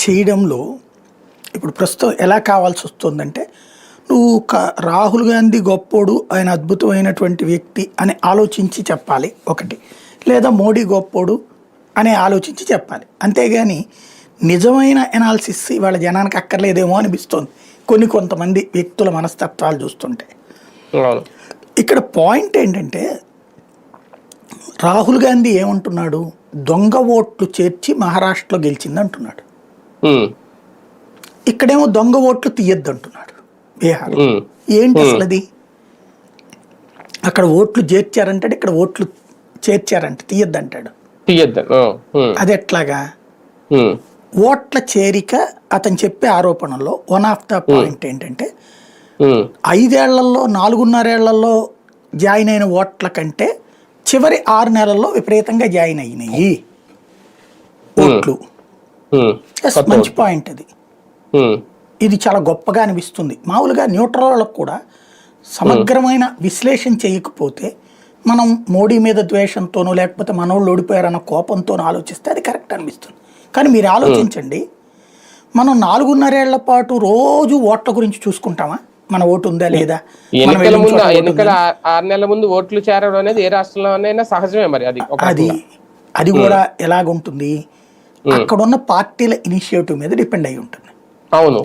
చేయడంలో ఇప్పుడు ప్రస్తుతం ఎలా కావాల్సి వస్తుందంటే నువ్వు రాహుల్ గాంధీ గొప్పోడు ఆయన అద్భుతమైనటువంటి వ్యక్తి అని ఆలోచించి చెప్పాలి ఒకటి, లేదా మోడీ గొప్పోడు అని ఆలోచించి చెప్పాలి. అంతేగాని నిజమైన ఎనాలిసిస్ వాళ్ళ జనానికి అక్కర్లేదేమో అనిపిస్తుంది కొంతమంది వ్యక్తుల మనస్తత్వాలు చూస్తుంటే. ఇక్కడ పాయింట్ ఏంటంటే రాహుల్ గాంధీ ఏమంటున్నాడు, దొంగ ఓట్లు చేర్చి మహారాష్ట్రలో గెలిచింది అంటున్నాడు. ఇక్కడేమో దొంగ ఓట్లు తీయద్దు అంటున్నాడు బీహార్. ఏంటి అసలు అది? అక్కడ ఓట్లు చేర్చారంటాడు, ఇక్కడ ఓట్లు చేర్చారంటే తీయద్దు అంటాడు. అది ఎట్లాగా? ఓట్ల చేరిక అతను చెప్పే ఆరోపణల్లో వన్ ఆఫ్ ద పాయింట్ ఏంటంటే 5 ఏళ్లలో 4.5 ఏళ్లలో జాయిన్ అయిన ఓట్ల కంటే చివరి 6 నెలల్లో విపరీతంగా జాయిన్ అయినాయి ఓట్లు. మంచి పాయింట్ అది. ఇది చాలా గొప్పగా అనిపిస్తుంది. మామూలుగా న్యూట్రల్ వాళ్ళకు కూడా సమగ్రమైన విశ్లేషణ చేయకపోతే మనం మోడీ మీద ద్వేషంతోనో లేకపోతే మనోళ్ళు ఓడిపోయారన్న కోపంతోనో ఆలోచిస్తే అది కరెక్ట్ అనిపిస్తుంది. కానీ మీరు ఆలోచించండి, మనం 4.5 ఏళ్ల పాటు రోజు ఓట్ల గురించి చూసుకుంటామా? మన ఓటు ఉందా లేదా? ఎన్నికల 6 నెలల ముందు ఓట్లు చేరడం అనేది ఏ రాష్ట్రంలోనైనా సహజమే. మరి అది కూడా ఎలాగుంటుంది, అక్కడున్న పార్టీల ఇనిషియేటివ్ మీద డిపెండ్ అయి ఉంటుంది. అవును.